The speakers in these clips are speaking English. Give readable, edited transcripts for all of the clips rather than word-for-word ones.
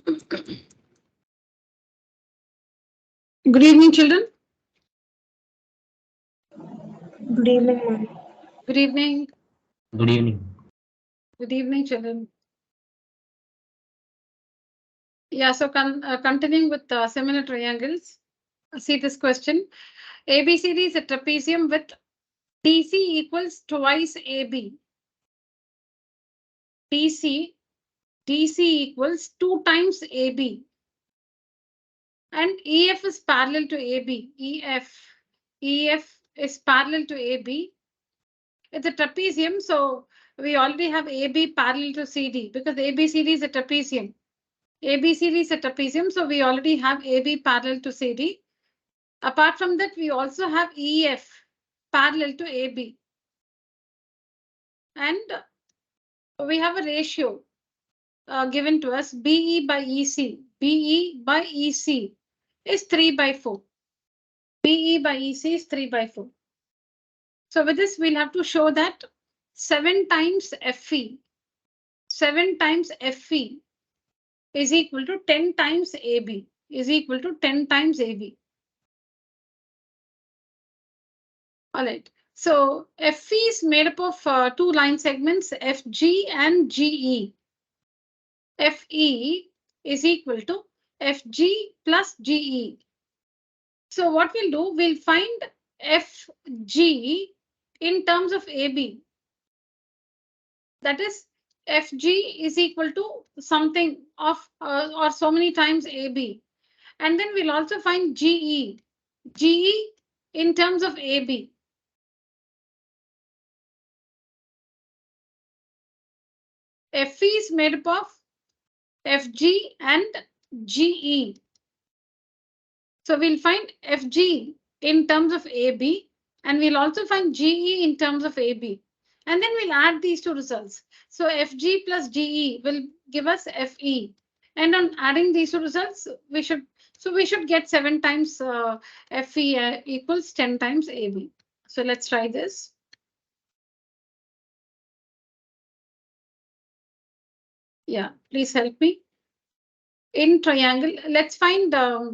Good evening, children. Good evening, ma'am. Good evening. Good evening. Good evening, children. Yeah, so continuing with similar triangles. See this question. ABCD is a trapezium with DC equals twice AB. DC equals 2 times AB. And EF is parallel to AB. EF is parallel to AB. It's a trapezium, so we already have AB parallel to CD because ABCD is a trapezium. ABCD is a trapezium, so we already have AB parallel to CD. Apart from that, we also have EF parallel to AB. And we have a ratio given to us, BE by EC. BE by EC is 3 by 4. BE by EC is 3 by 4. So with this, we'll have to show that 7 times FE. 7 times FE is equal to 10 times AB. Is equal to 10 times AB. All right. So FE is made up of 2 line segments, FG and GE. FE is equal to FG plus GE. So what we'll do, we'll find FG in terms of AB. That is, FG is equal to something of or so many times AB. And then we'll also find GE. GE in terms of AB. FE is made up of FG and GE. So we'll find FG in terms of AB, and we'll also find GE in terms of AB. And then we'll add these two results. So FG plus GE will give us FE. And on adding these two results, we should get 7 times FE equals 10 times AB. So let's try this. Yeah, please help me. In triangle, let's find, now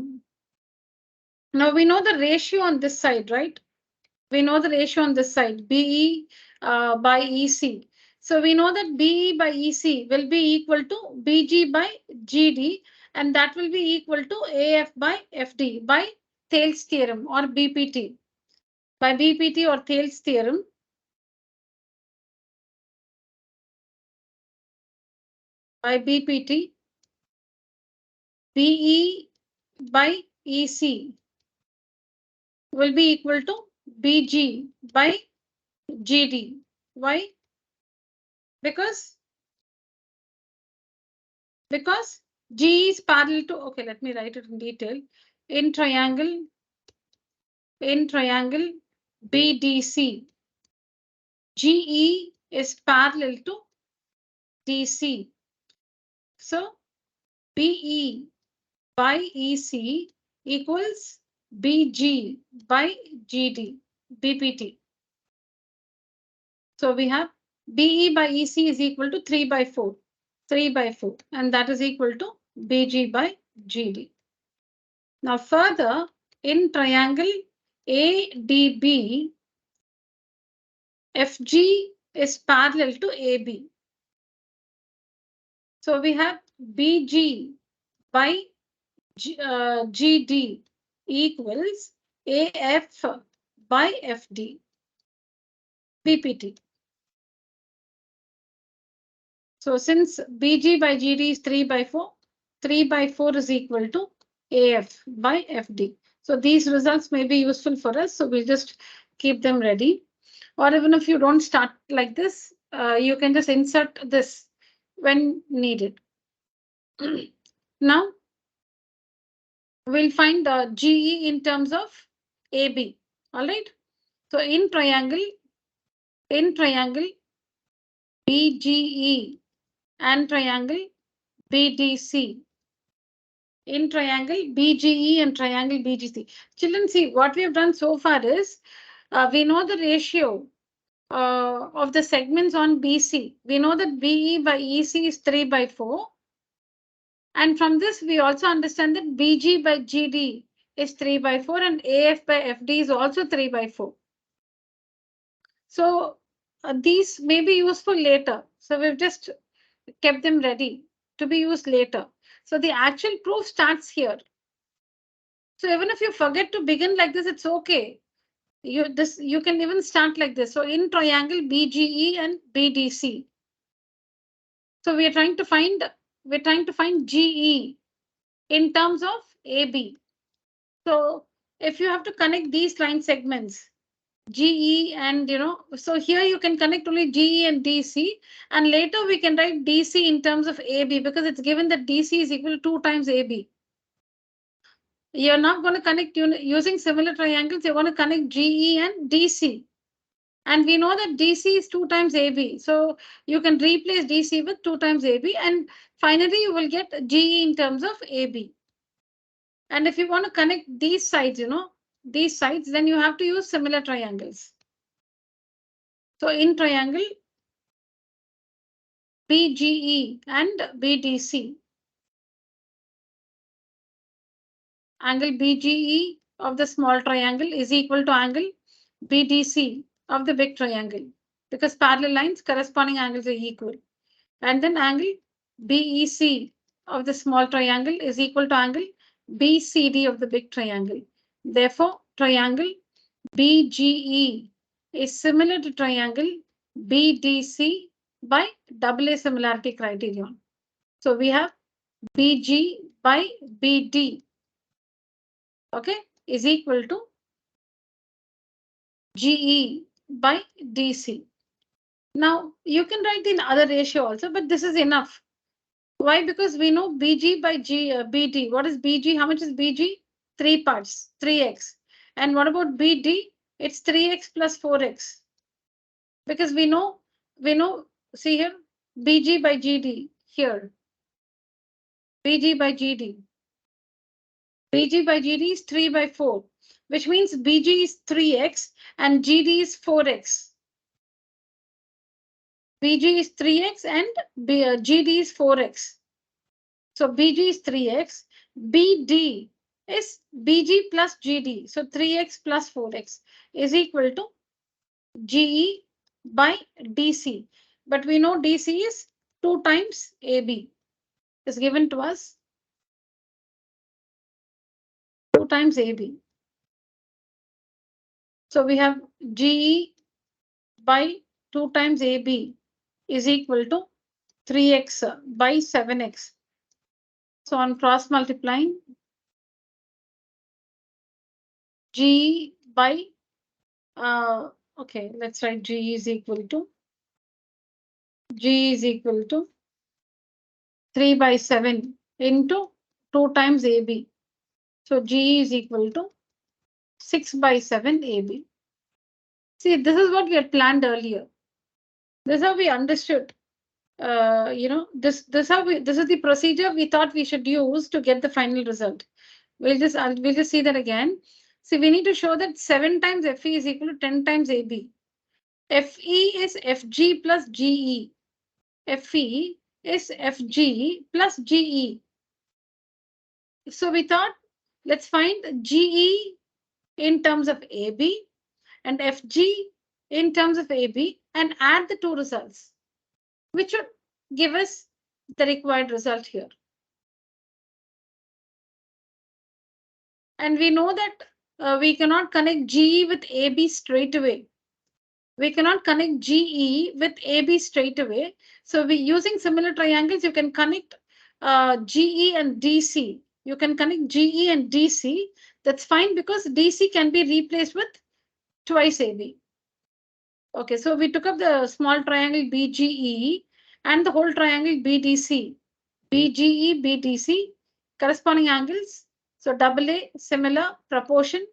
we know the ratio on this side, right? We know the ratio on this side, BE by EC. So we know that BE by EC will be equal to BG by GD, and that will be equal to AF by FD by Thales theorem or BPT. By BPT or Thales theorem, by BPT, BE by EC will be equal to BG by GD. Why? Because G is parallel to, okay, let me write it in detail. In triangle BDC, GE is parallel to DC. So BE by EC equals BG by GD, BPT. So we have BE by EC is equal to 3 by 4. 3 by 4, and that is equal to BG by GD. Now further, in triangle ADB, FG is parallel to AB. So we have BG by GD equals AF by FD, BPT. So since BG by GD is 3 by 4, 3 by 4 is equal to AF by FD. So these results may be useful for us. So we'll just keep them ready. Or even if you don't start like this, you can just insert this when needed. Now, we'll find the GE in terms of AB. All right. So in triangle BGE and triangle BDC. In triangle BGE and triangle BGC. Children, see what we have done so far is we know the ratio of the segments on BC. We know that BE by EC is 3 by 4. And from this, we also understand that BG by GD is 3 by 4 and AF by FD is also 3 by 4. So these may be useful later. So we've just kept them ready to be used later. So the actual proof starts here. So even if you forget to begin like this, it's okay. You can even start like this. So in triangle BGE and BDC. So we're trying to find GE in terms of AB. So if you have to connect these line segments, GE and so here you can connect only GE and DC, and later we can write DC in terms of AB because it's given that DC is equal to 2 times AB. You're not going to connect using similar triangles, you're going to connect GE and DC. And we know that DC is 2 times AB. So you can replace DC with 2 times AB. And finally, you will get GE in terms of AB. And if you want to connect these sides, then you have to use similar triangles. So in triangle BGE and BDC, angle BGE of the small triangle is equal to angle BDC of the big triangle because parallel lines corresponding angles are equal. And then angle BEC of the small triangle is equal to angle BCD of the big triangle. Therefore, triangle BGE is similar to triangle BDC by AA similarity criterion. So we have BG by BD, okay, is equal to GE by DC. Now, you can write in other ratio also, but this is enough. Why? Because we know BG by BD. What is BG? How much is BG? 3 parts, 3x. And what about BD? It's 3x plus 4x. Because we know, see here, BG by GD here. BG by GD. BG by GD is 3 by 4, which means BG is 3x and GD is 4x. BG is 3x and GD is 4x. So BG is 3x. BD is BG plus GD. So 3x plus 4x is equal to GE by DC. But we know DC is 2 times AB. Is given to us 2 times AB. So we have GE by 2 times AB is equal to 3x by 7x. So on cross multiplying, G by, okay, let's write G is equal to 3 by 7 into 2 times AB. So G is equal to 6 by 7 AB. See, this is what we had planned earlier. This is how we understood. This is the procedure we thought we should use to get the final result. We'll just see that again. See, we need to show that 7 times FE is equal to 10 times AB. FE is FG plus GE. FE is FG plus GE. So we thought, let's find GE in terms of AB and FG in terms of AB and add the two results, which would give us the required result here. And we know that we cannot connect GE with AB straight away. We cannot connect GE with AB straight away. So using similar triangles, you can connect GE and DC. You can connect GE and DC. That's fine because DC can be replaced with twice AB. Okay, so we took up the small triangle BGE and the whole triangle BDC. BGE, BDC, corresponding angles. So AA, similar, proportion.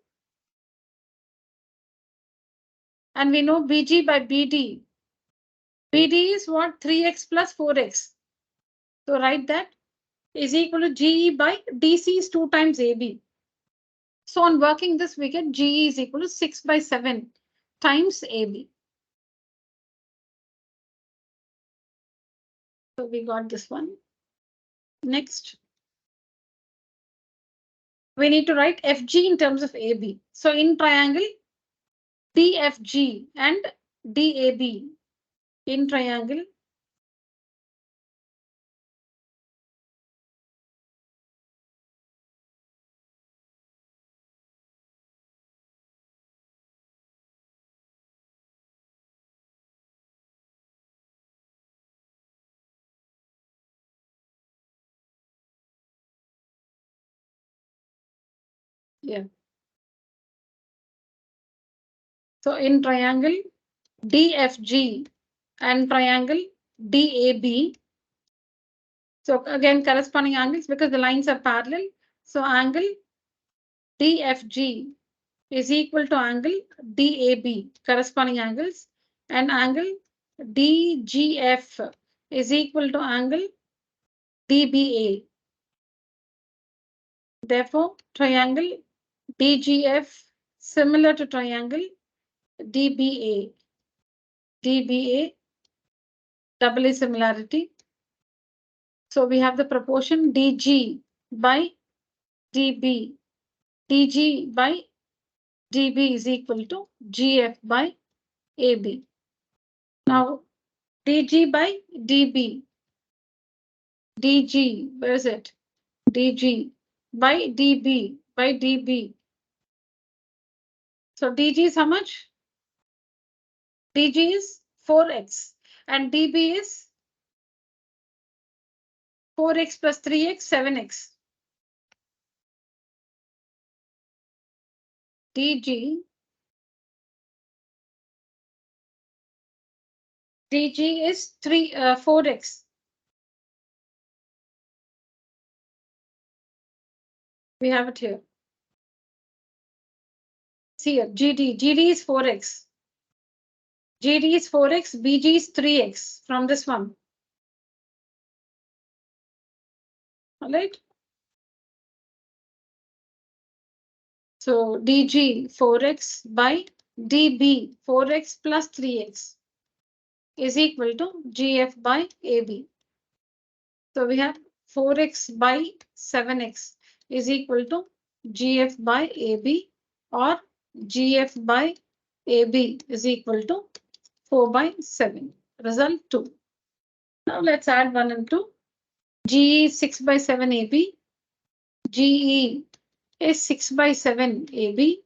And we know BG by BD. BD is what? 3x plus 4x. So write that is equal to GE by DC is 2 times AB. So on working this, we get GE is equal to 6 by 7 times AB. So we got this one. Next. we need to write FG in terms of AB. So in triangle DFG and DAB, in triangle yeah. So in triangle DFG and triangle DAB. So again, corresponding angles because the lines are parallel. So angle DFG is equal to angle DAB, corresponding angles, and angle DGF is equal to angle DBA. Therefore, triangle DGF similar to triangle DBA. DBA, doubly similarity. So we have the proportion DG by DB. DG by DB is equal to GF by AB. Now, DG by DB. DG, where is it? DG by DB by DB. So DG is how much? DG is 4x and DB is 4x plus 3x, 7x. DG is 4x. We have it here. See here, GD is 4x. GD is 4x, BG is 3x from this one. All right. So DG 4x by DB 4x plus 3x is equal to GF by AB. So we have 4x by 7x is equal to GF by AB, or GF by AB is equal to 4 by 7. Result 2. Now let's add 1 and 2. GE is 6 by 7 AB. GE is 6 by 7 AB.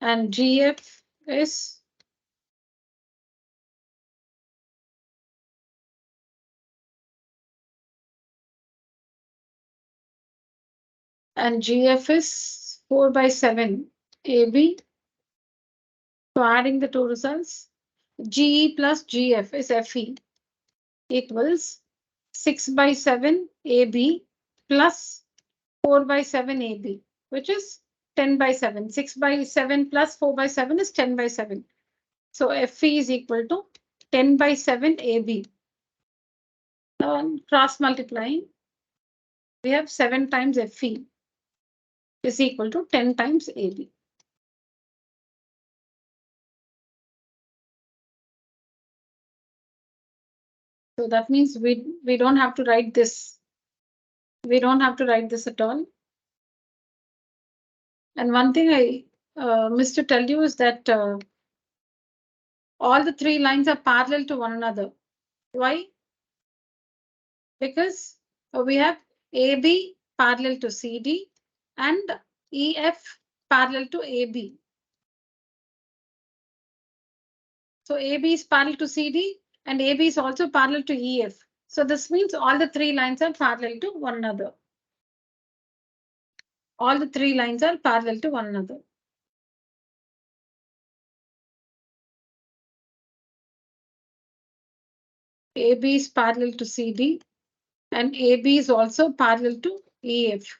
And GF is and GF is 4 by 7 AB. So adding the two results, GE plus GF is FE equals 6 by 7 AB plus 4 by 7 AB, which is 10 by 7. 6 by 7 plus 4 by 7 is 10 by 7. So FE is equal to 10 by 7 AB. Now cross multiplying, we have 7 times FE is equal to 10 times AB. So that means we don't have to write this. We don't have to write this at all. And one thing I missed to tell you is that all the three lines are parallel to one another. Why? Because we have AB parallel to CD and EF parallel to AB. So AB is parallel to CD and AB is also parallel to EF. So this means all the three lines are parallel to one another. All the three lines are parallel to one another. AB is parallel to CD and AB is also parallel to EF.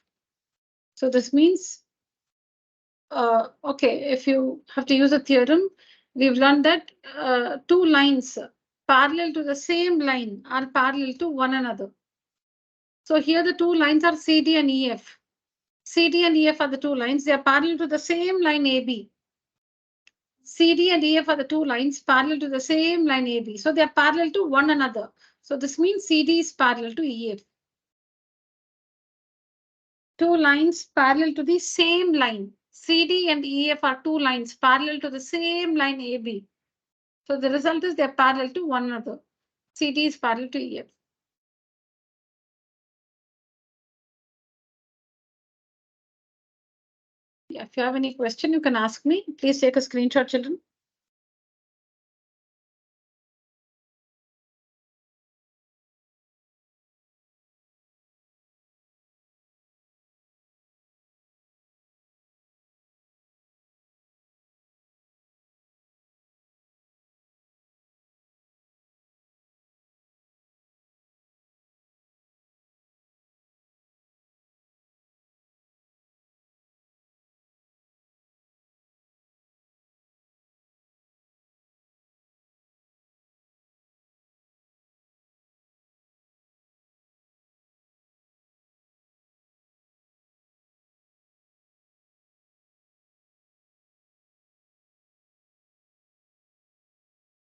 So this means, okay, if you have to use a theorem, we've learned that two lines parallel to the same line are parallel to one another. So here the two lines are CD and EF. CD and EF are the two lines. They are parallel to the same line AB. CD and EF are the two lines parallel to the same line AB. So they are parallel to one another. So this means CD is parallel to EF. two lines parallel to the same line. CD and EF are two lines parallel to the same line AB. So the result is they're parallel to one another. CD is parallel to EF. Yeah, if you have any question, you can ask me. Please take a screenshot, children.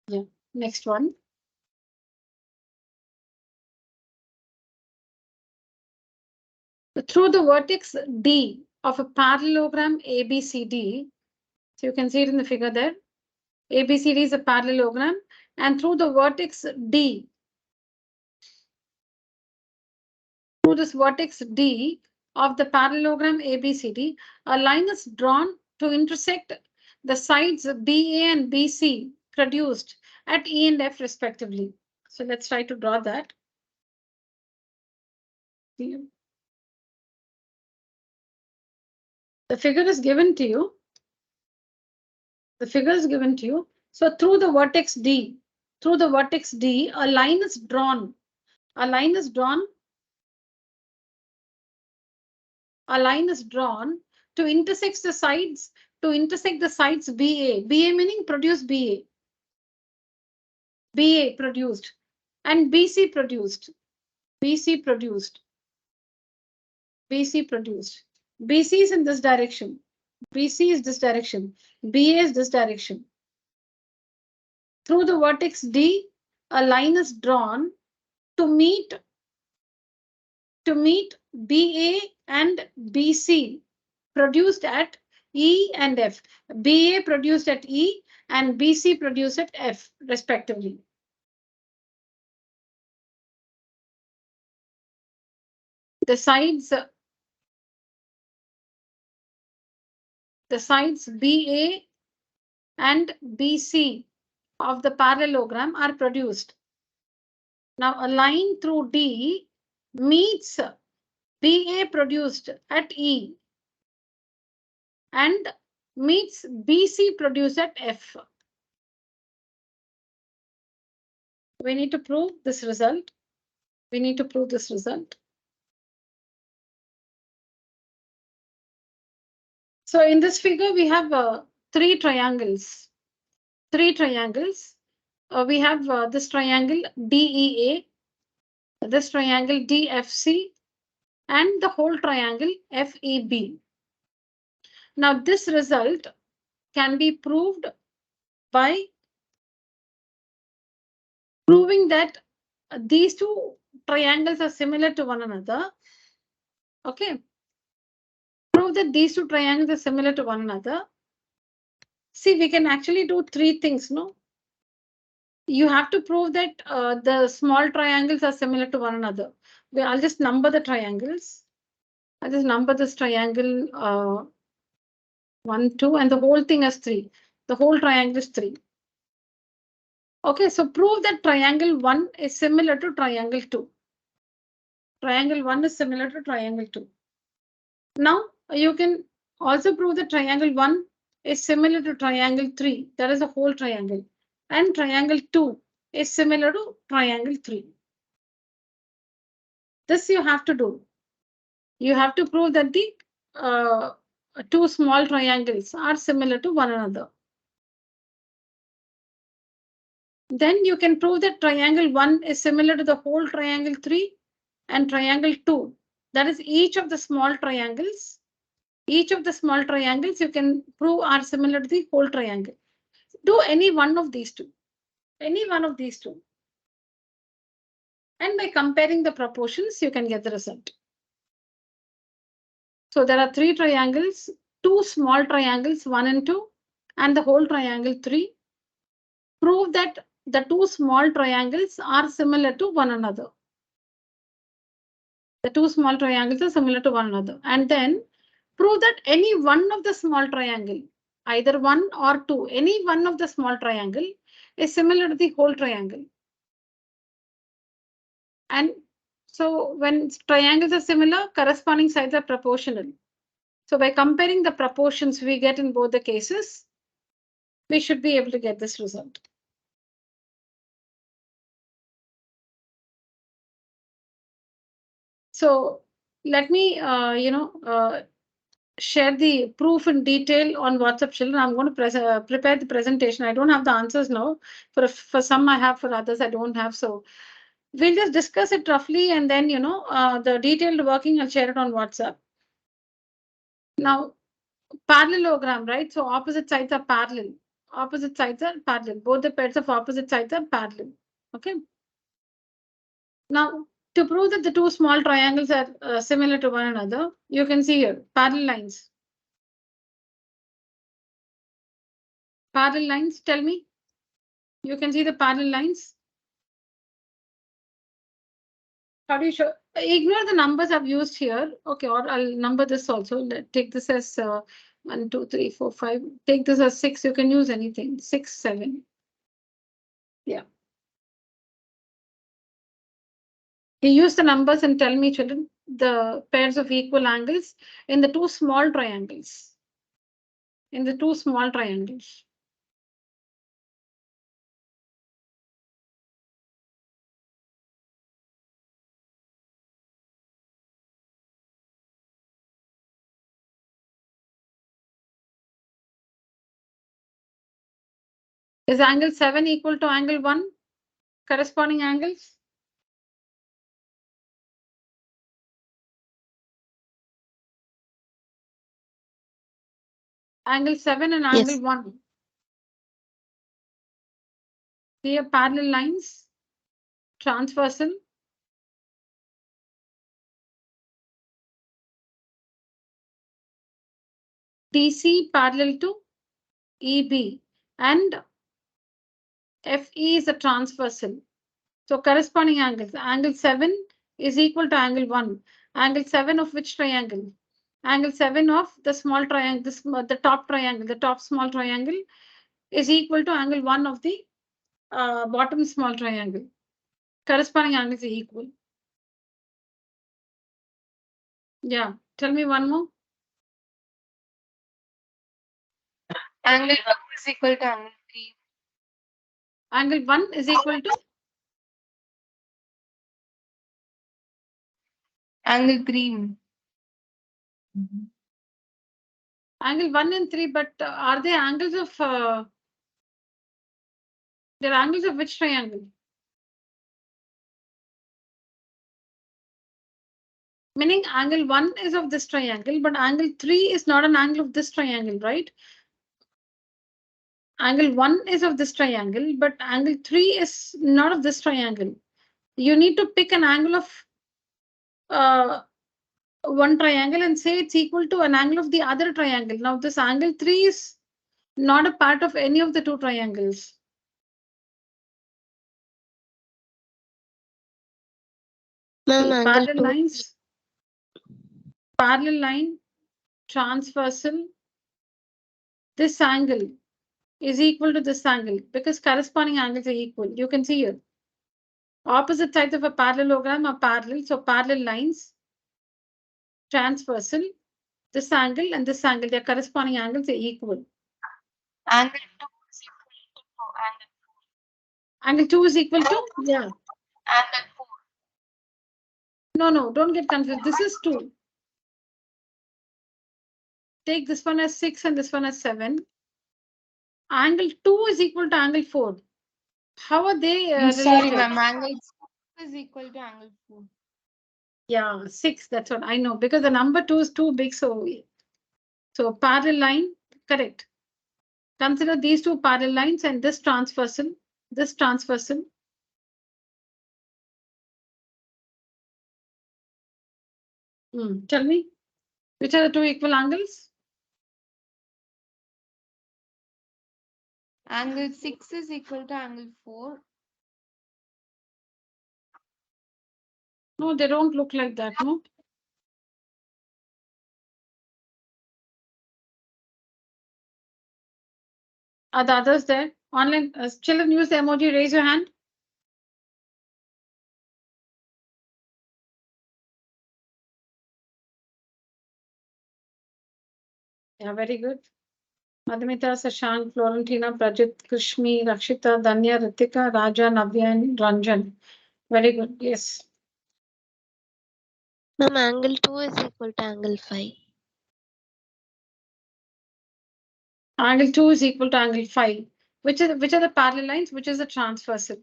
Yeah, next one. Through the vertex D of a parallelogram ABCD, so you can see it in the figure there. ABCD is a parallelogram, and through the vertex D, through this vertex D of the parallelogram ABCD, a line is drawn to intersect the sides BA and BC produced at E and F respectively. So let's try to draw that. The figure is given to you. The figure is given to you. So through the vertex D, a line is drawn. A line is drawn to intersect the sides BA. BA meaning produce BA. BA produced and BC produced. BC produced. BC produced. BC is in this direction. BC is this direction. BA is this direction. Through the vertex D, a line is drawn to meet BA and BC produced at E and F. BA produced at E and BC produced at F, respectively. The sides BA and BC of the parallelogram are produced. Now, a line through D meets BA produced at E and meets BC produced at F. We need to prove this result. So in this figure, we have three triangles. We have this triangle DEA, this triangle DFC, and the whole triangle FEB. Now, this result can be proved by proving that these two triangles are similar to one another. Okay. Prove that these two triangles are similar to one another. See, we can actually do three things, no? You have to prove that the small triangles are similar to one another. I'll just number the triangles. I'll just number this triangle 1, 2, and the whole thing is 3. The whole triangle is 3. Okay, so prove that triangle 1 is similar to triangle 2. Triangle 1 is similar to triangle 2. Now, you can also prove that triangle 1 is similar to triangle 3. That is the whole triangle. And triangle 2 is similar to triangle 3. This you have to do. You have to prove that the two small triangles are similar to one another. Then you can prove that triangle 1 is similar to the whole triangle 3 and triangle 2. That is each of the small triangles. Each of the small triangles you can prove are similar to the whole triangle. Do any one of these two. Any one of these two. And by comparing the proportions, you can get the result. So there are 3 triangles, 2 small triangles, 1 and 2, and the whole triangle 3. Prove that the 2 small triangles are similar to one another. The 2 small triangles are similar to one another. And then prove that any one of the small triangle, either 1 or 2, any one of the small triangle is similar to the whole triangle. And so when triangles are similar, corresponding sides are proportional. So by comparing the proportions we get in both the cases, we should be able to get this result. So let me, share the proof in detail on WhatsApp, children. I'm going to prepare the presentation. I don't have the answers now. For some I have, for others I don't have. So we'll just discuss it roughly, and then, the detailed working, I'll share it on WhatsApp. Now, parallelogram, right? So opposite sides are parallel. Opposite sides are parallel. Both the pairs of opposite sides are parallel. Okay. Now, to prove that the 2 small triangles are similar to one another, you can see here parallel lines. Parallel lines, tell me. You can see the parallel lines. How do you show? Ignore the numbers I've used here. Okay, or I'll number this also. Take this as 1, 2, 3, 4, 5. Take this as 6. You can use anything. 6, 7. Yeah. You use the numbers and tell me, children, the pairs of equal angles in the 2 small triangles. In the 2 small triangles. Is angle 7 equal to angle 1? Corresponding angles? Angle 7 and angle 1. See a parallel lines, transversal. DC parallel to EB, and FE is a transversal. So corresponding angles, angle 7 is equal to angle 1. Angle 7 of which triangle? Angle 7 of the small triangle, the top triangle, the top small triangle is equal to angle 1 of the bottom small triangle. Corresponding angles are equal. Yeah, tell me one more. Angle 1 is equal to angle 3. Angle 1 is equal to Angle 3. angle 1 and 3, but are they angles of they're angles of which triangle? Meaning angle 1 is of this triangle, but angle 3 is not an angle of this triangle, right? Angle 1 is of this triangle, but angle 3 is not of this triangle. You need to pick an angle of one triangle and say it's equal to an angle of the other triangle. Now this angle 3 is not a part of any of the 2 triangles. Ma'am, Parallel lines, parallel line, transversal. This angle is equal to this angle because corresponding angles are equal. You can see here. Opposite sides of a parallelogram are parallel, so parallel lines, transversal, this angle and this angle, their corresponding angles are equal. Angle 2 is equal to Angle 2 is equal to, yeah. angle 4. No, don't get confused. This is 2. Take this one as 6 and this one as 7. Angle 2 is equal to angle 4. How are they related? Sorry, ma'am. Angle 6 is equal to angle 4. Yeah, 6. That's what I know because the number 2 is too big. So parallel line, correct. Consider these 2 parallel lines and this transversal, this transversal. Tell me. Which are the two equal angles? Angle 6 is equal to angle 4. No, they don't look like that, no? Are the others there? Online children, use the emoji, raise your hand. Yeah, very good. Madhumita, Sashank, Florentina, Prajit, Krishmi, Rakshita, Danya, Ritika, Raja, Navya, and Ranjan. Very good. Yes. Ma'am, angle 2 is equal to angle 5. Angle 2 is equal to angle 5. Which are the parallel lines? Which is the transversal?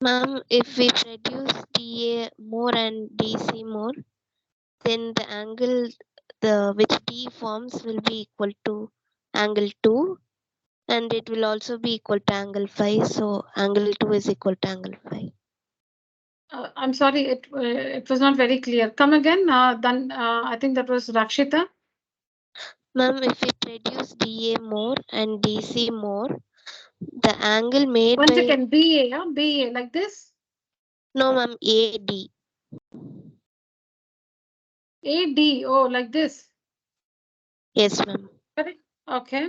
Ma'am, if we produce DA more and DC more, then the angle which D forms will be equal to angle 2, and it will also be equal to angle 5. So angle 2 is equal to angle 5. I'm sorry, it was not very clear. Come again. Then I think that was Rakshita. Ma'am, if we produce DA more and DC more, the angle made One by... second. BA, yeah? BA, like this? No, ma'am, AD. AD, oh, like this? Yes, ma'am. Correct. Okay.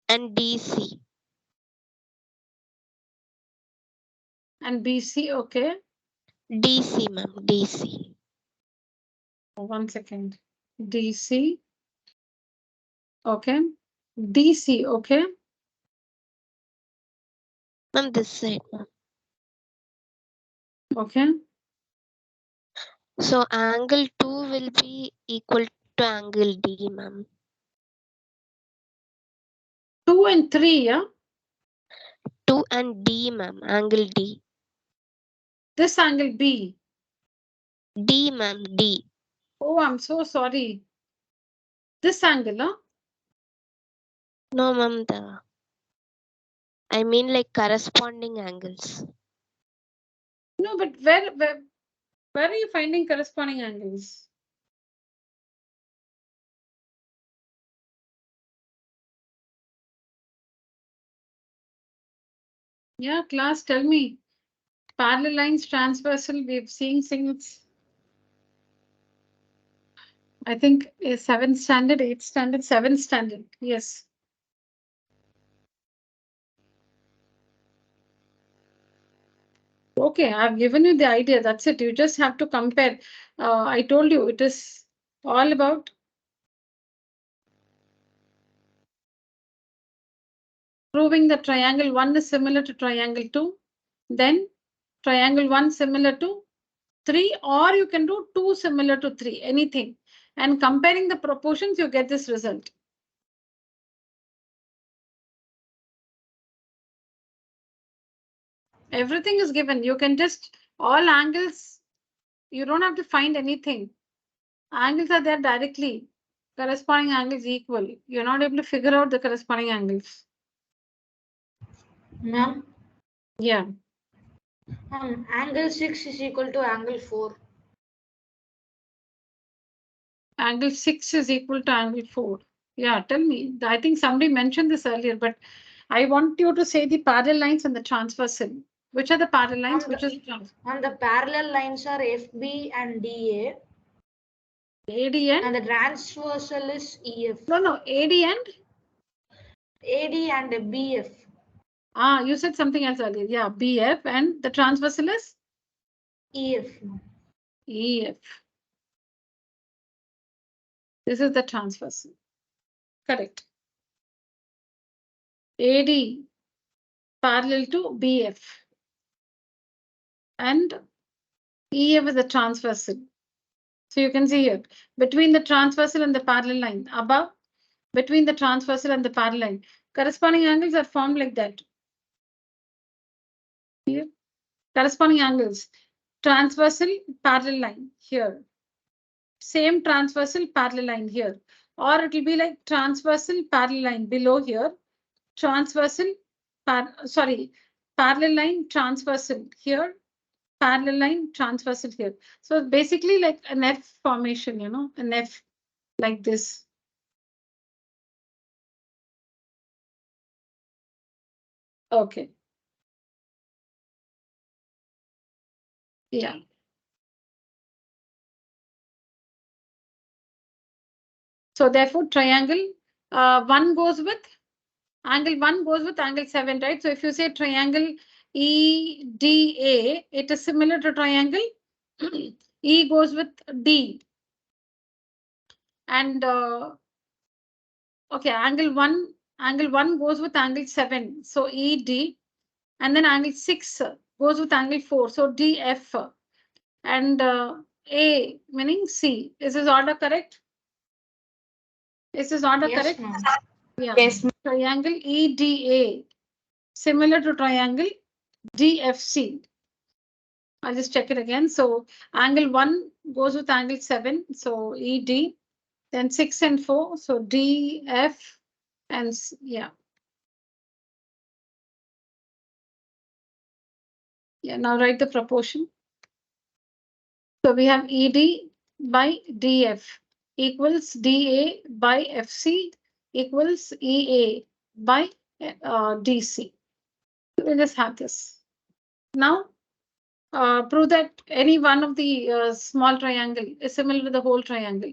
And DC. And BC, okay. DC, ma'am, DC. One second. DC. Okay. DC, okay. Ma'am, this side, ma'am. Okay. So angle 2 will be equal to angle D, ma'am. 2 and 3, yeah? 2 and D, ma'am. Angle D. This angle B. D, ma'am. D. Oh, I'm so sorry. This angle, huh? No, ma'am. I mean like corresponding angles. No, but where are you finding corresponding angles? Yeah, class, tell me. Parallel lines, transversal, we've seen since, I think, 7th standard, 8th standard, 7th standard. Yes. Okay, I've given you the idea. That's it. You just have to compare. I told you it is all about proving that triangle 1 is similar to triangle 2. Then triangle 1 similar to 3, or you can do 2 similar to 3, anything. And comparing the proportions, you get this result. Everything is given. You can just, all angles, you don't have to find anything. Angles are there directly. Corresponding angles equal. You're not able to figure out the corresponding angles. Ma'am, Yeah. angle 6 is equal to angle 4. Angle 6 is equal to angle 4. Yeah, tell me. I think somebody mentioned this earlier, but I want you to say the parallel lines and the transversal. Which are the parallel lines? Which is the transversal? And the parallel lines are FB and DA. AD and the transversal is EF. no, AD and BF. you said something else earlier. Yeah, BF, and the transversal is EF. EF. This is the transversal. Correct. AD parallel to BF. And EF is the transversal. So you can see here, between the transversal and the parallel line, above, between the transversal and the parallel line, corresponding angles are formed like that. Here, corresponding angles, transversal, parallel line here. Same transversal, parallel line here. Or it will be like transversal, parallel line below here. Transversal, parallel line, transversal here. parallel line, transversal here. So basically like an F formation, an F like this. Okay. Yeah. So therefore triangle one goes with angle 1 goes with angle 7, right? So if you say triangle EDA, it is similar to triangle E goes with D. And okay, angle 1 goes with angle 7. So ED. And then angle 6 goes with angle 4. So DF. And A meaning C. Is this order correct? Is this order Yes, correct? ma'am. Yeah. Yes, ma'am. Triangle EDA similar to triangle DFC. I'll just check it again. So angle 1 goes with angle 7. So ED. Then 6 and 4. So DF and yeah. Yeah. Now write the proportion. So we have ED by DF equals DA by FC equals EA by DC. We'll just have this. Now, prove that any one of the small triangle is similar to the whole triangle.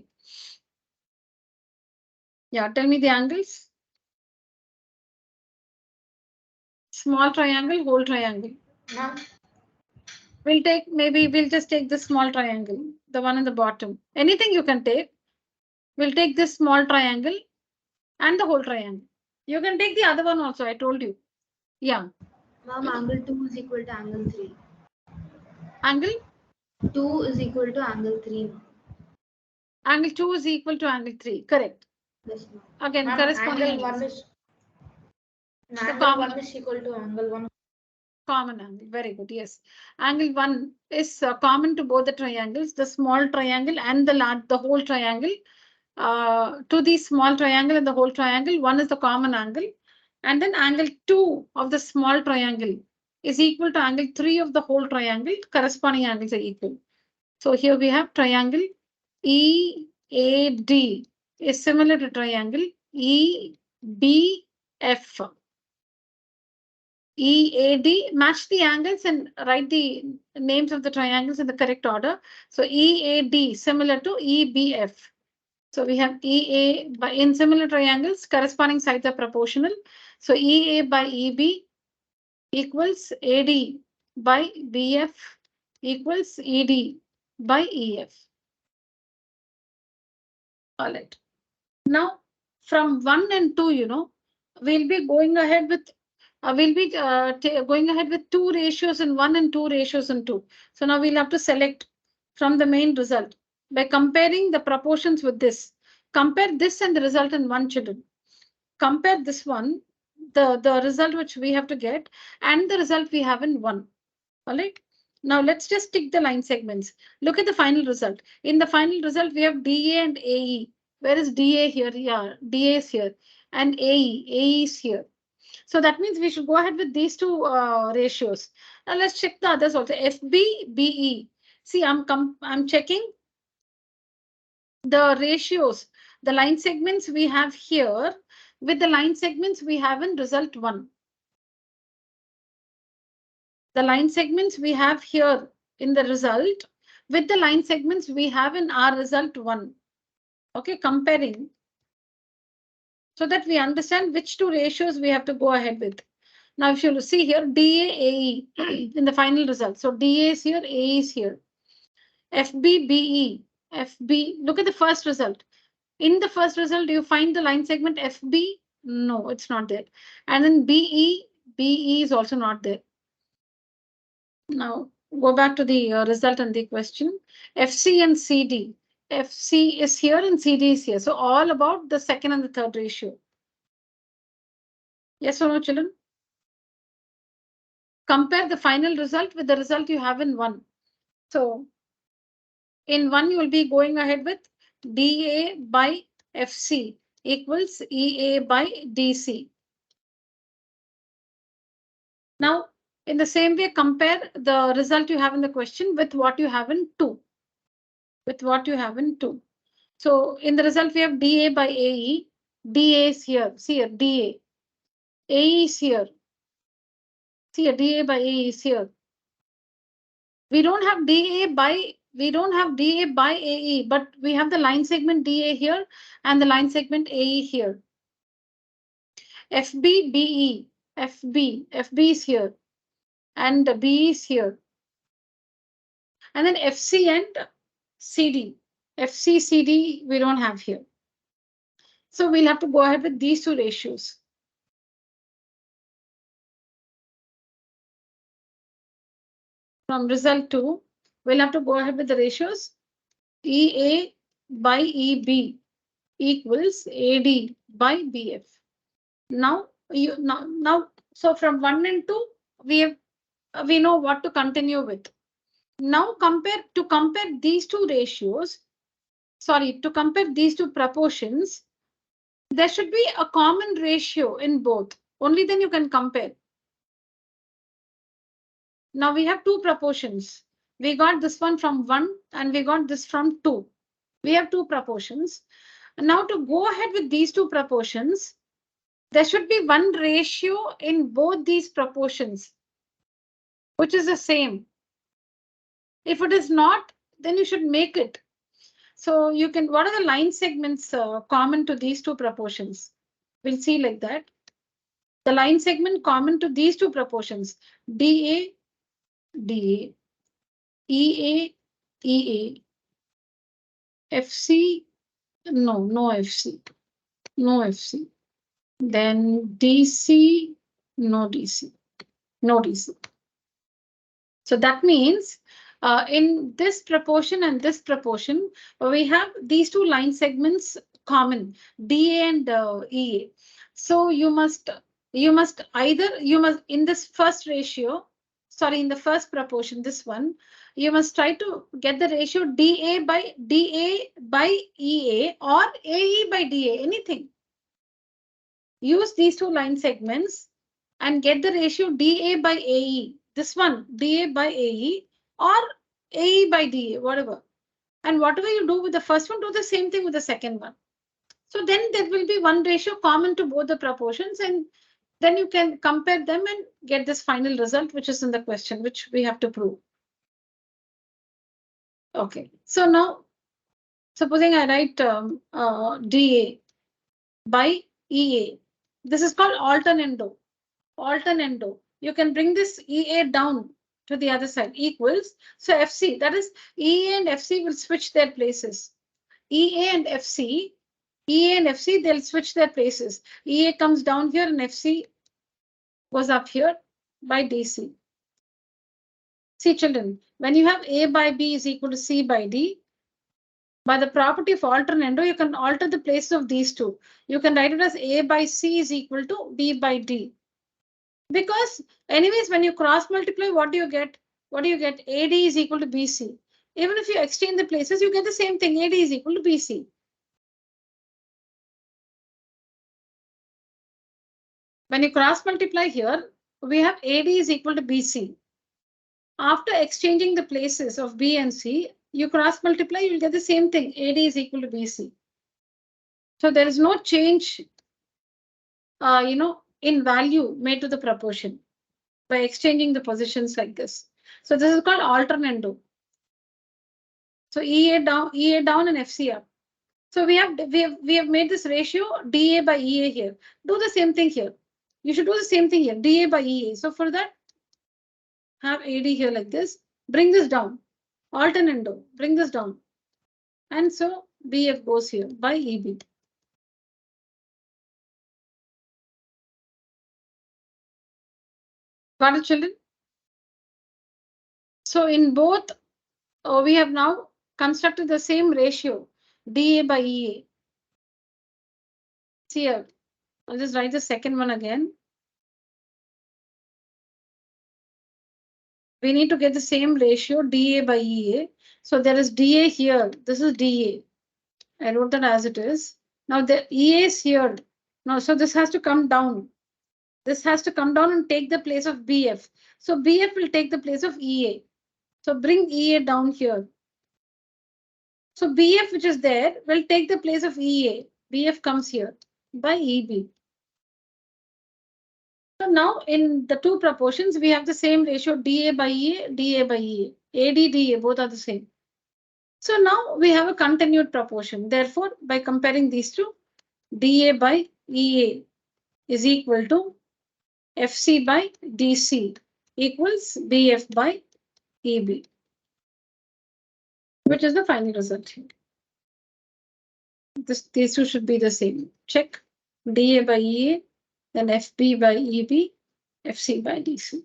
Yeah, tell me the angles. Small triangle, whole triangle. Ma'am, We'll just take this small triangle, the one in the bottom. Anything you can take. We'll take this small triangle and the whole triangle. You can take the other one also, I told you. Yeah. ma'am, angle 2 is equal to angle 3. Angle? 2 is equal to angle 3. Angle 2 is equal to angle 3. Correct. Yes, ma'am. Again, Ma'am, corresponding angle 1 angles. is The angle common 1 is equal to angle 1. common angle. Very good. Yes. Angle 1 is common to both the triangles, the small triangle and the whole triangle. To the small triangle and the whole triangle, 1 is the common angle. And then angle 2 of the small triangle is equal to angle 3 of the whole triangle. Corresponding angles are equal. So here we have triangle EAD is similar to triangle EBF. EAD, match the angles and write the names of the triangles in the correct order. So EAD similar to EBF. So we have EA by in similar triangles, corresponding sides are proportional. So EA by EB equals AD by BF equals ED by EF. All right. Now from 1 and 2, we'll be going ahead with going ahead with 2 ratios in 1 and 2 ratios in 2. So now we'll have to select from the main result by comparing the proportions with this. Compare this and the result in 1, children. Compare this one, the result which we have to get, and the result we have in 1. All right. Now let's just tick the line segments. Look at the final result. In the final result, we have DA and AE. Where is DA here? Yeah, DA is here. And AE is here. So that means we should go ahead with these 2 ratios. Now let's check the others also. FB, BE. See, I'm checking the ratios, the line segments we have here with the line segments we have in result 1. The line segments we have here in the result with the line segments we have in our result 1. Okay, comparing so that we understand which 2 ratios we have to go ahead with. Now, if you see here, DA, AE in the final result. So DA is here, AE is here. FB, BE, FB. Look at the first result. In the first result, do you find the line segment FB? No, it's not there. And then BE is also not there. Now, go back to the result and the question. FC and CD. FC is here and CD is here. So all about the second and the third ratio. Yes or no, children? Compare the final result with the result you have in 1. So in 1, you will be going ahead with DA by FC equals EA by DC. Now, In the same way, compare the result you have in the question with what you have in 2. With what you have in 2. So in the result, we have dA by AE. dA is here. See here, dA. AE is here. See here, dA by AE is here. We don't have dA by AE, but we have the line segment dA here and the line segment AE here. FB, BE, FB is here, and BE is here. And then FC and CD. FC, CD, we don't have here. So we'll have to go ahead with these two ratios. From result 2, we'll have to go ahead with the ratios. EA by EB equals AD by BF. Now, so from 1 and 2, we know what to continue with. Now to compare these two ratios, to compare these two proportions, there should be a common ratio in both. Only then you can compare. Now we have two proportions. We got this one from 1 and we got this from 2. We have two proportions. Now to go ahead with these two proportions, there should be one ratio in both these proportions, which is the same. If it is not, then you should make it. So you can, what are the line segments common to these two proportions? We'll see like that. The line segment common to these two proportions, DA, DA, EA, EA, FC, no FC, no FC. Then DC, no DC, no DC. So that means in this proportion and this proportion, we have these two line segments common, DA and EA. So you must in this first ratio, in the first proportion, this one, you must try to get the ratio DA by EA or AE by DA, anything. Use these two line segments and get the ratio DA by AE. This one, DA by AE or AE by DA, whatever. And whatever you do with the first one, do the same thing with the second one. So then there will be one ratio common to both the proportions, and then you can compare them and get this final result, which is in the question, which we have to prove. Okay, so now supposing I write DA by EA. This is called alternando. Alternando. You can bring this EA down to the other side, equals. So FC, that is EA and FC will switch their places. EA and FC, they'll switch their places. EA comes down here and FC goes up here by DC. See children, when you have A by B is equal to C by D, by the property of alternando, you can alter the places of these two. You can write it as A by C is equal to B by D. Because anyways, when you cross multiply, what do you get? AD is equal to BC. Even if you exchange the places, you get the same thing. AD is equal to BC. When you cross multiply here, we have AD is equal to BC. After exchanging the places of B and C, you cross multiply, you'll get the same thing. AD is equal to BC. So there is no change, in value made to the proportion by exchanging the positions like this. So this is called alternando. So EA down and FC up. So we have made this ratio DA by EA here. Do the same thing here. You should do the same thing here, DA by EA. So for that, have AD here like this. Bring this down. Alternando. Bring this down. And so BF goes here by EB. Got it, children? So in both, we have now constructed the same ratio, DA by EA. See here, I'll just write the second one again. We need to get the same ratio, DA by EA. So there is DA here. This is DA. I wrote that as it is. Now the EA is here. Now, so this has to come down. This has to come down and take the place of BF. So BF will take the place of EA. So bring EA down here. So BF, which is there, will take the place of EA. BF comes here by EB. So now in the two proportions, we have the same ratio DA by EA, DA by EA. AD, DA, both are the same. So now we have a continued proportion. Therefore, by comparing these two, DA by EA is equal to FC by DC equals BF by EB, which is the final result here. These two should be the same. Check DA by EA, then FB by EB, FC by DC.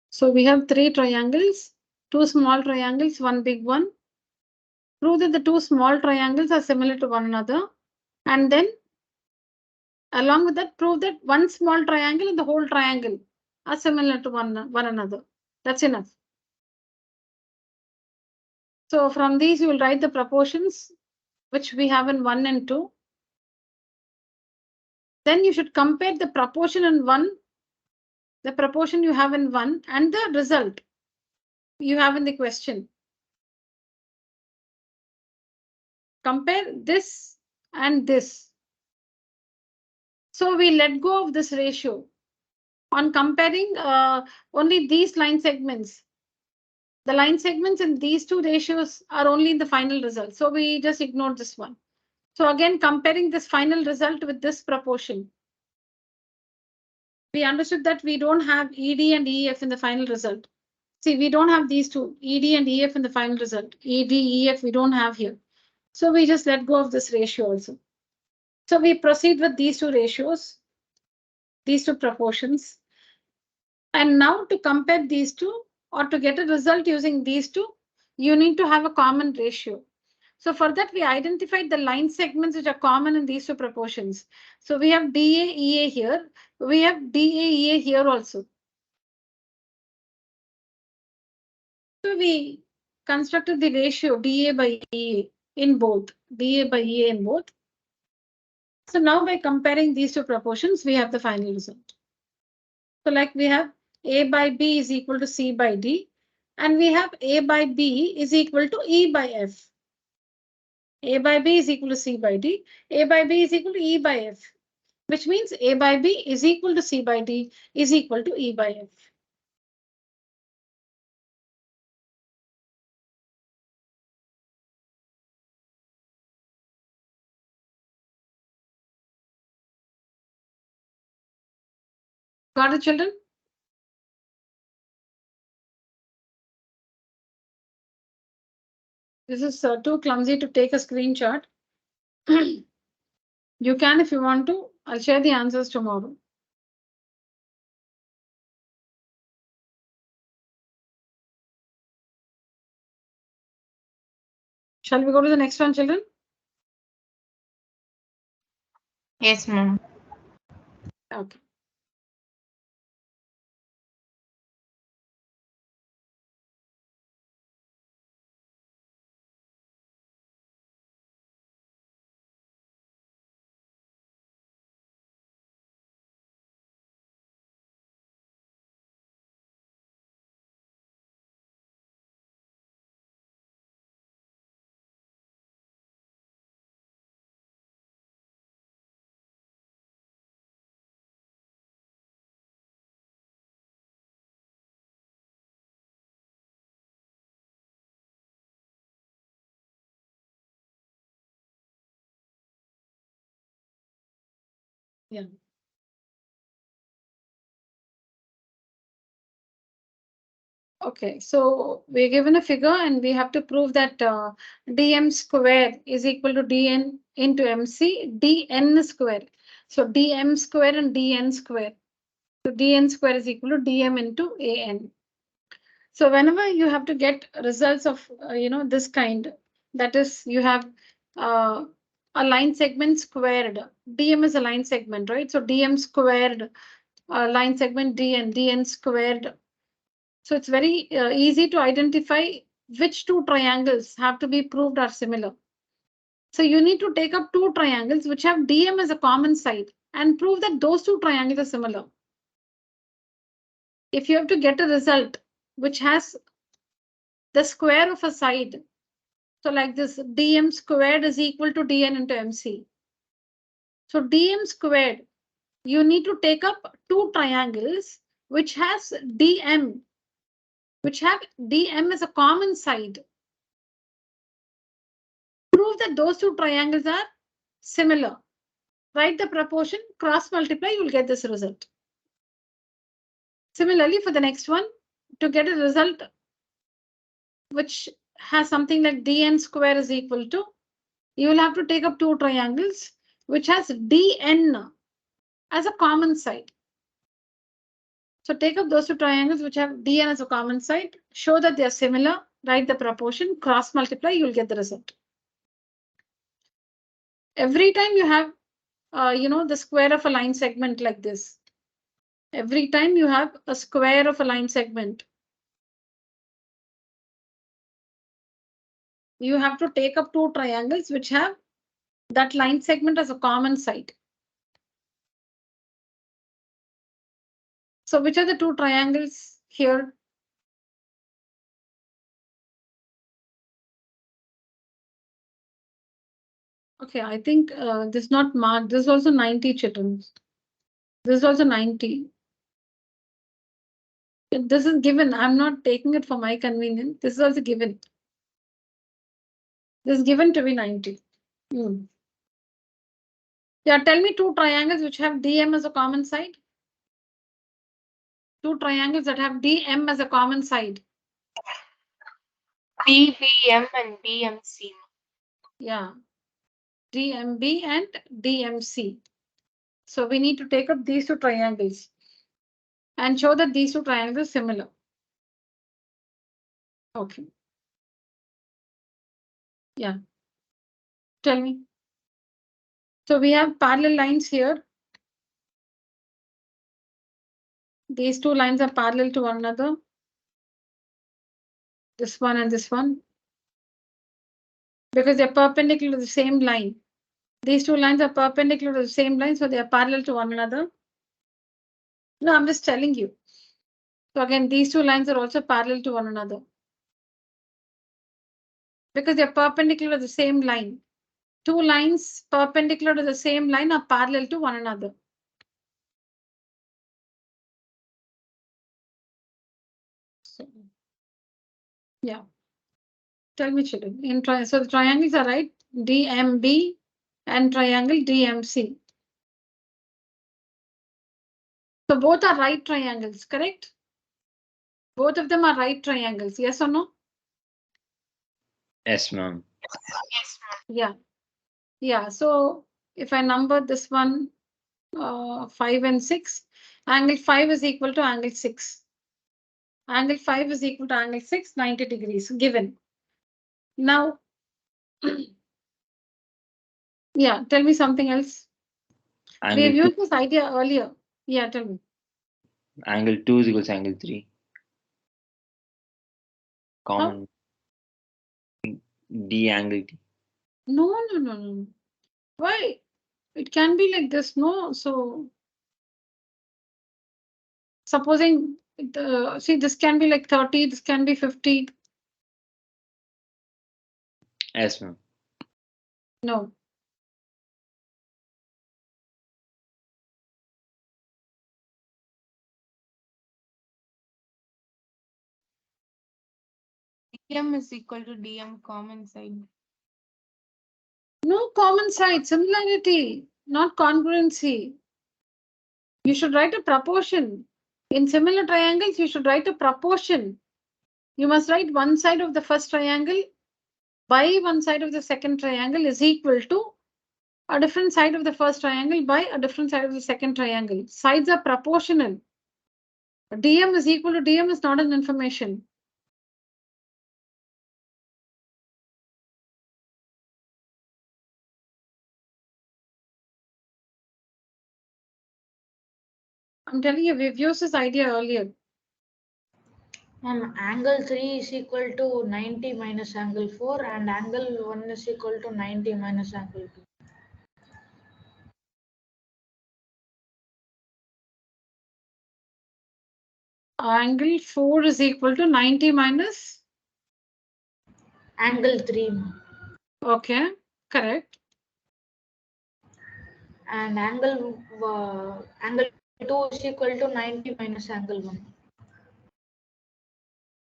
So we have three triangles, two small triangles, one big one. Prove that the two small triangles are similar to one another. And then along with that, prove that one small triangle and the whole triangle are similar to one another. That's enough. So from these, you will write the proportions which we have in 1 and 2. Then you should compare the proportion in 1, the proportion you have in 1, and the result you have in the question. Compare this and this. So we let go of this ratio on comparing only these line segments. The line segments in these two ratios are only in the final result. So we just ignored this one. So again, comparing this final result with this proportion, we understood that we don't have ED and EF in the final result. See, we don't have these two, ED and EF in the final result. ED, EF, we don't have here. So we just let go of this ratio also. So we proceed with these two ratios, these two proportions. And now to compare these two or to get a result using these two, you need to have a common ratio. So for that, we identified the line segments which are common in these two proportions. So we have DA, EA here. We have DA, EA here also. So we constructed the ratio DA by EA in both, DA by EA in both. So now by comparing these two proportions, we have the final result. So like we have A by B is equal to C by D, and we have A by B is equal to E by F. A by B is equal to C by D, A by B is equal to E by F, which means A by B is equal to C by D is equal to E by F. Got it, children? This is too clumsy to take a screenshot. You can if you want to. I'll share the answers tomorrow. Shall we go to the next one, children? Yes, ma'am. Okay. Yeah. Okay, so we're given a figure and we have to prove that dm square is equal to dn into mc, dn square. So dm square and dn square. So dn square is equal to dm into an. So whenever you have to get results of this kind, that is you have a line segment squared. Dm is a line segment, right? So dm squared line segment dn, dn squared. So it's very easy to identify which two triangles have to be proved are similar. So you need to take up two triangles which have DM as a common side and prove that those two triangles are similar. If you have to get a result which has the square of a side, so like this, DM squared is equal to DN into MC. So DM squared, you need to take up two triangles which has DM, which have DM as a common side. Prove that those two triangles are similar. Write the proportion, cross multiply, you will get this result. Similarly, for the next one, to get a result which has something like dn square is equal to, you will have to take up two triangles which has dn as a common side. So take up those two triangles which have dn as a common side, show that they are similar, write the proportion, cross multiply, you will get the result. Every time you have, the square of a line segment like this, every time you have a square of a line segment, you have to take up two triangles which have that line segment as a common side. So which are the two triangles here? Okay, I think this is not marked. This is also 90 children. This is also 90. This is given. I'm not taking it for my convenience. This is also given. This is given to be 90. Yeah, tell me two triangles which have DM as a common side. Two triangles that have DM as a common side. BBM and BMC. Yeah, DMB and DMC. So we need to take up these two triangles and show that these two triangles are similar. Okay. Yeah. Tell me. So we have parallel lines here. These two lines are parallel to one another. This one and this one. Because they're perpendicular to the same line. These two lines are perpendicular to the same line, so they are parallel to one another. No, I'm just telling you. So again, these two lines are also parallel to one another. Because they're perpendicular to the same line. Two lines perpendicular to the same line are parallel to one another. So, yeah. Tell me, children. So the triangles are right. DMB and triangle DMC. So both are right triangles, correct? Both of them are right triangles, yes or no? Yes, ma'am. Yes, ma'am. Yeah. Yeah, so if I number this one 5 and 6, angle 5 is equal to angle 6. Angle 5 is equal to angle 6, 90 degrees, given. Now, yeah, tell me something else. Angle We've 2, used this idea earlier. Yeah, tell me. angle 2 is equal to angle 3. Common. D angle T. No. Why? It can be like this, no? So, supposing, see, this can be like 30, this can be 50. Yes, ma'am. No. DM is equal to DM common side. No common side, similarity, not congruency. You should write a proportion. In similar triangles, you should write a proportion. You must write one side of the first triangle by one side of the second triangle is equal to a different side of the first triangle by a different side of the second triangle. Sides are proportional. DM is equal to DM is not an information. I'm telling you, we've used this idea earlier. Angle 3 is equal to 90 minus angle 4 and angle 1 is equal to 90 minus angle 2. Angle 4 is equal to 90 minus? Angle 3. Okay, correct. And angle 2 is equal to 90 minus angle 1.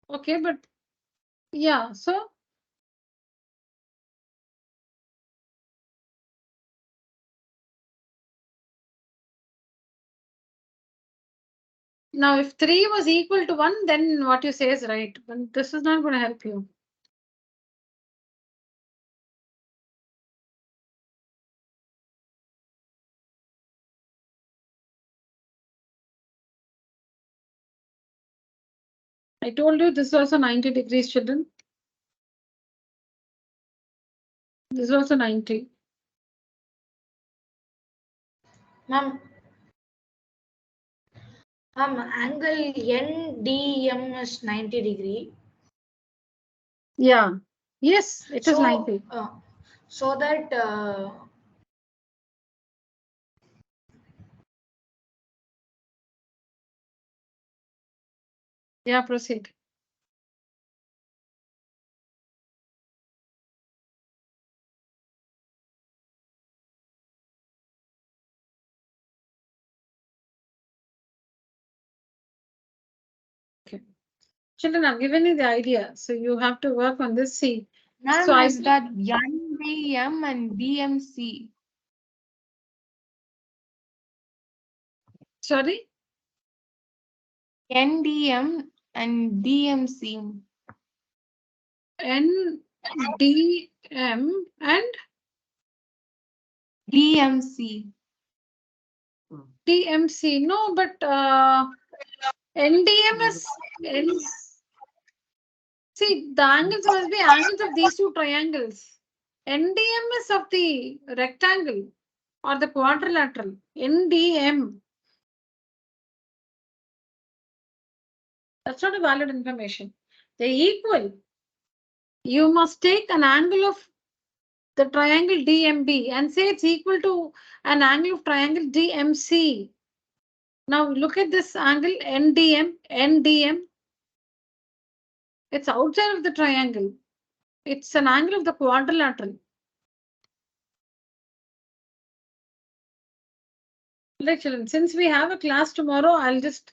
Okay, but yeah, so now if 3 was equal to 1, then what you say is right. But this is not going to help you. I told you this is also 90 degrees, children. This is also 90. Ma'am, angle NDM is 90 degree. Yeah. Yes, it is 90. So that Yeah, proceed. Okay. Children, I've given you the idea, so you have to work on this. See. Ma'am, So is that NDM and DMC? Sorry? NDM and DMC. NDM and DMC. DMC. No, but NDM is see, the angles must be angles of these two triangles. NDM is of the rectangle or the quadrilateral. NDM. That's not a valid information. They're equal. You must take an angle of the triangle DMB and say it's equal to an angle of triangle DMC. Now look at this angle NDM, NDM. It's outside of the triangle. It's an angle of the quadrilateral. Right, children, since we have a class tomorrow, I'll just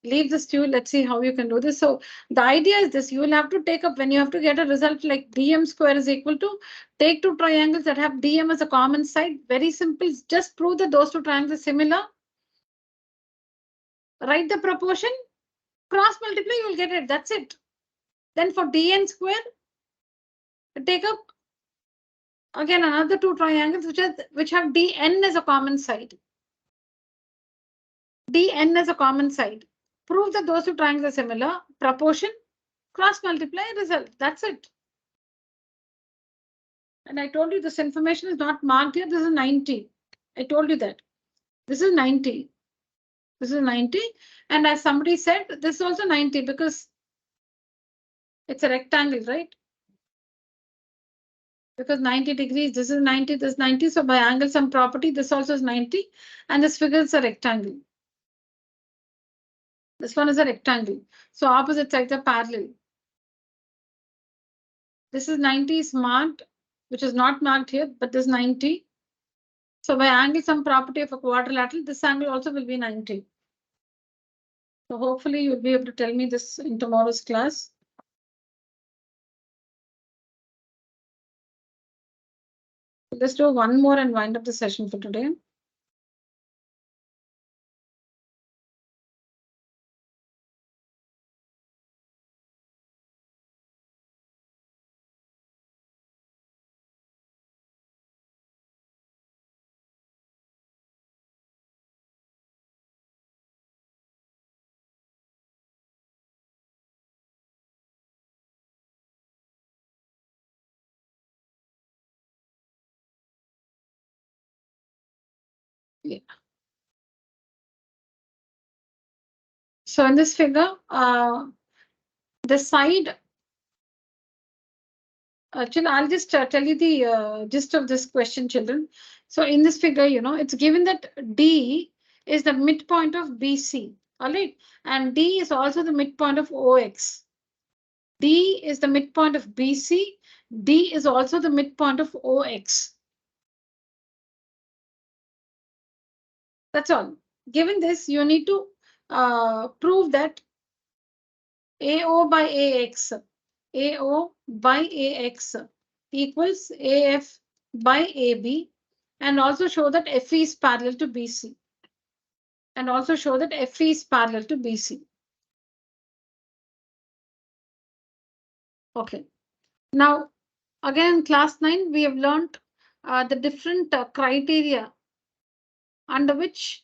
leave this to you. Let's see how you can do this. So the idea is this, you will have to take up when you have to get a result like DM square is equal to take two triangles that have DM as a common side. Very simple. Just prove that those two triangles are similar. Write the proportion, cross multiply, you will get it. That's it. Then for DN square, take up again another two triangles which have DN as a common side. DN as a common side. Prove that those two triangles are similar. Proportion, cross multiply, result. That's it. And I told you this information is not marked here. This is 90. I told you that. This is 90. This is 90. And as somebody said, this is also 90 because it's a rectangle, right? Because 90 degrees, this is 90, this is 90. So by angle sum property, this also is 90. And this figure is a rectangle. This one is a rectangle. So opposite sides are parallel. This is 90 is marked, which is not marked here, but this 90. So by angle sum property of a quadrilateral, this angle also will be 90. So hopefully you'll be able to tell me this in tomorrow's class. Let's do one more and wind up the session for today. Yeah. So in this figure, the side. Actually, I'll just tell you the gist of this question, children. So in this figure, it's given that D is the midpoint of BC, all right? And D is also the midpoint of OX. D is the midpoint of BC. D is also the midpoint of OX. That's all. Given this, you need to prove that AO by AX, AO by AX equals AF by AB, and also show that FE is parallel to BC. And also show that FE is parallel to BC. Okay. Now, again, in class 9, we have learned the different criteria under which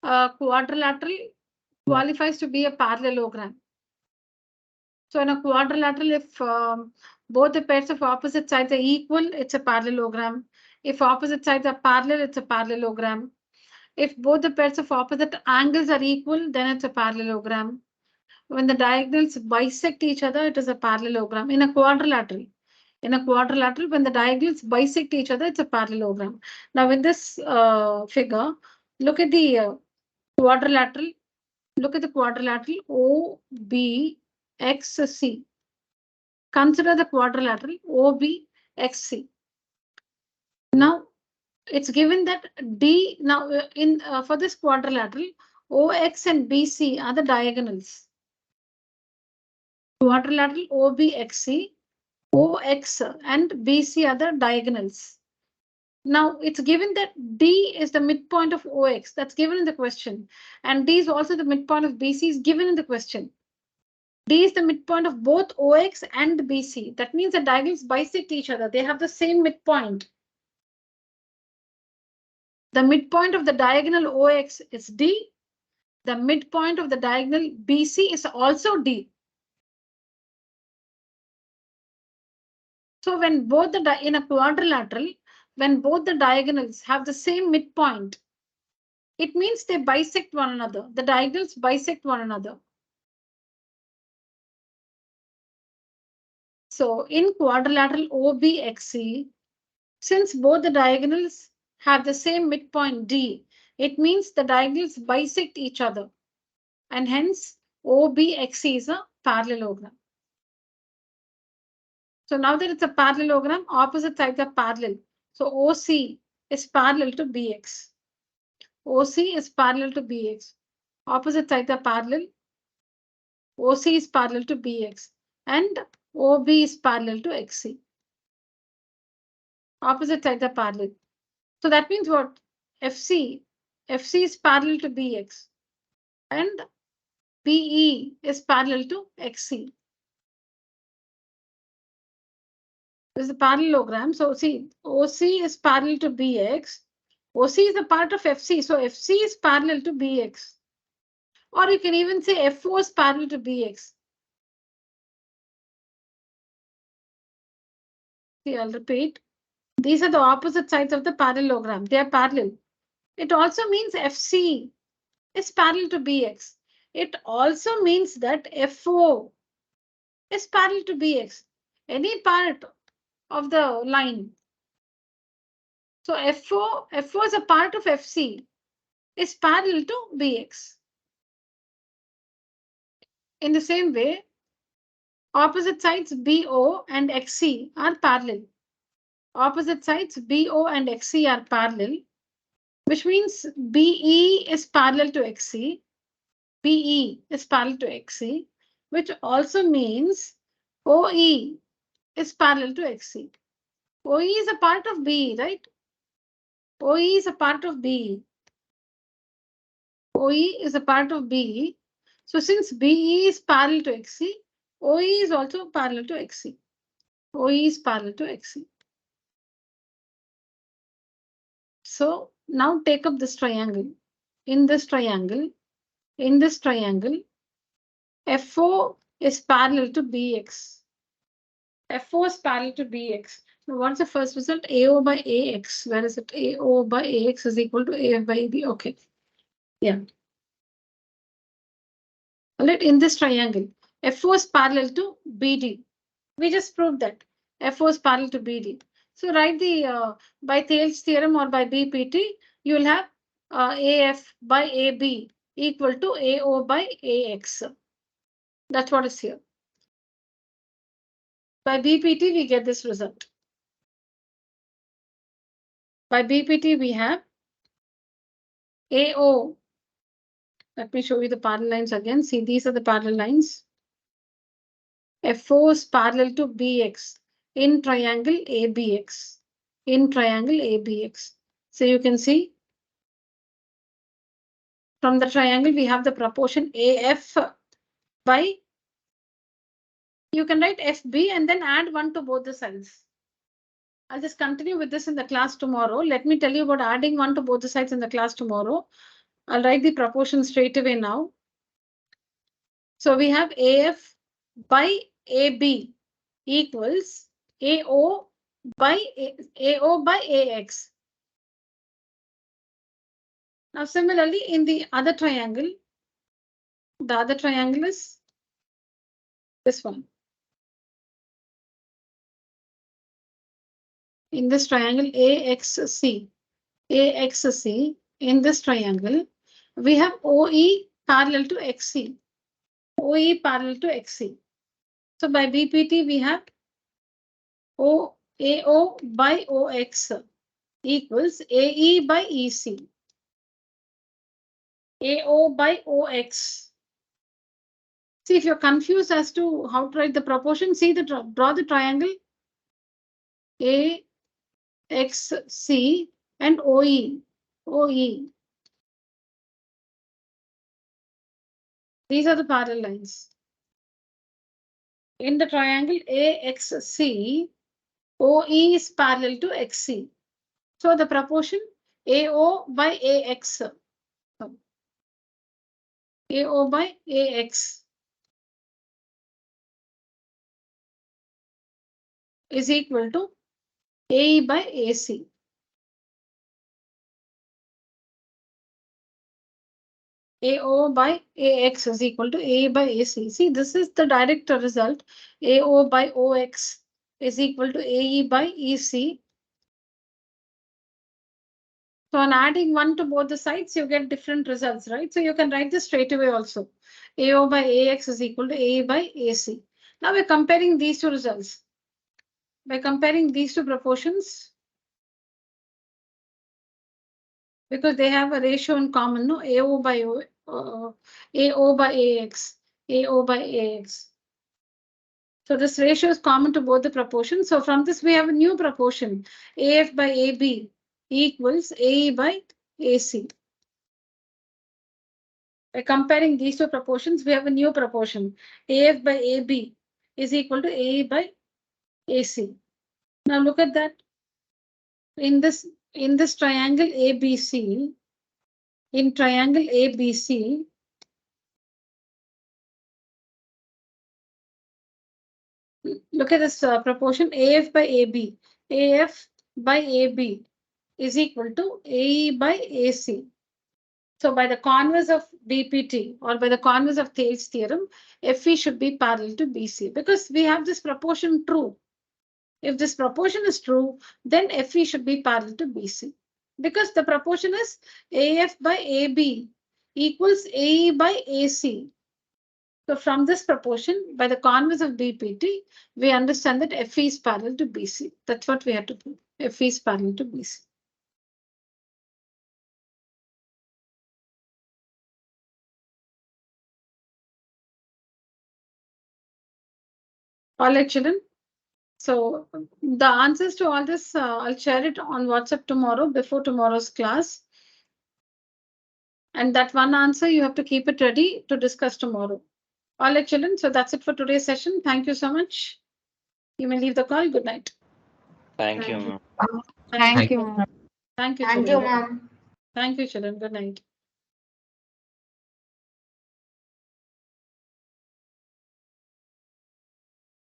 quadrilateral qualifies to be a parallelogram. So in a quadrilateral, if both the pairs of opposite sides are equal, it's a parallelogram. If opposite sides are parallel, it's a parallelogram. If both the pairs of opposite angles are equal, then it's a parallelogram. When the diagonals bisect each other, it is a parallelogram. In a quadrilateral, when the diagonals bisect each other, it's a parallelogram. Now in this figure, look at the quadrilateral. Look at the quadrilateral OBXC. Consider the quadrilateral OBXC. Now it's given that D. Now for this quadrilateral, OX and BC are the diagonals. Quadrilateral OBXC, OX and BC are the diagonals. Now it's given that D is the midpoint of OX. That's given in the question. And D is also the midpoint of BC is given in the question. D is the midpoint of both OX and BC. That means the diagonals bisect each other. They have the same midpoint. The midpoint of the diagonal OX is D. The midpoint of the diagonal BC is also D. So when both in a quadrilateral, when both the diagonals have the same midpoint, it means they bisect one another. The diagonals bisect one another. So in quadrilateral OBXC, since both the diagonals have the same midpoint D, it means the diagonals bisect each other. And hence OBXC is a parallelogram. So now that it's a parallelogram, opposite sides are parallel. So OC is parallel to BX. OC is parallel to BX. Opposite sides are parallel. OC is parallel to BX. And OB is parallel to XC. Opposite sides are parallel. So that means what? FC is parallel to BX. And BE is parallel to XC. This is a parallelogram. So see, OC is parallel to BX. OC is a part of FC. So FC is parallel to BX. Or you can even say FO is parallel to BX. See, I'll repeat. These are the opposite sides of the parallelogram. They are parallel. It also means FC is parallel to BX. It also means that FO is parallel to BX. Any part of the line. So FO is a part of FC is parallel to BX. In the same way, opposite sides BO and XC are parallel. Opposite sides BO and XC are parallel, which means BE is parallel to XC. BE is parallel to XC, which also means OE is parallel to XC. OE is a part of BE, right? OE is a part of BE. OE is a part of BE. So since BE is parallel to XC, OE is also parallel to XC. OE is parallel to XC. So now take up this triangle. In this triangle, FO is parallel to BX. FO is parallel to BX. Now what's the first result? AO by AX. Where is it? AO by AX is equal to AF by AB. Okay. Yeah. All right, in this triangle, FO is parallel to BD. We just proved that FO is parallel to BD. So write the by Thales theorem or by BPT, you will have AF by AB equal to AO by AX. That's what is here. By BPT, we get this result. By BPT, we have AO. Let me show you the parallel lines again. See, these are the parallel lines. FO is parallel to BX in triangle ABX. In triangle ABX. So you can see from the triangle, we have the proportion AF by, you can write FB and then add 1 to both the sides. I'll just continue with this in the class tomorrow. Let me tell you about adding 1 to both the sides in the class tomorrow. I'll write the proportion straight away now. So we have AF by AB equals AO by AX. Now similarly in the other triangle is this one. In this triangle AXC, in this triangle, we have OE parallel to XC. OE parallel to XC. So by BPT, we have AO by OX equals AE by EC. AO by OX. See, if you're confused as to how to write the proportion, see draw the triangle AXC and OE. These are the parallel lines. In the triangle AXC, OE is parallel to XC. So the proportion AO by AX. AO by AX is equal to AE by AC. AO by AX is equal to AE by AC. See, this is the direct result. AO by OX is equal to AE by EC. So on adding 1 to both the sides, you get different results, right? So you can write this straight away also. AO by AX is equal to AE by AC. Now we're comparing these two results. By comparing these two proportions, because they have a ratio in common, no? AO by AX. AO by AX. So this ratio is common to both the proportions. So from this, we have a new proportion. AF by AB equals AE by AC. By comparing these two proportions, we have a new proportion. AF by AB is equal to AE by AC. Now look at that. In this triangle ABC, in triangle ABC, look at this proportion AF by AB. AF by AB is equal to AE by AC. So by the converse of BPT or by the converse of Thales theorem, FE should be parallel to BC because we have this proportion true. If this proportion is true, then FE should be parallel to BC because the proportion is AF by AB equals AE by AC. So from this proportion, by the converse of BPT, we understand that FE is parallel to BC. That's what we have to prove. FE is parallel to BC. All right, children. So the answers to all this, I'll share it on WhatsApp tomorrow before tomorrow's class. And that one answer, you have to keep it ready to discuss tomorrow. All right, children. So that's it for today's session. Thank you so much. You may leave the call. Good night. Thank you, ma'am. Thank you, ma'am. Thank you, Thank children. you, ma'am. Thank you, children. Good night.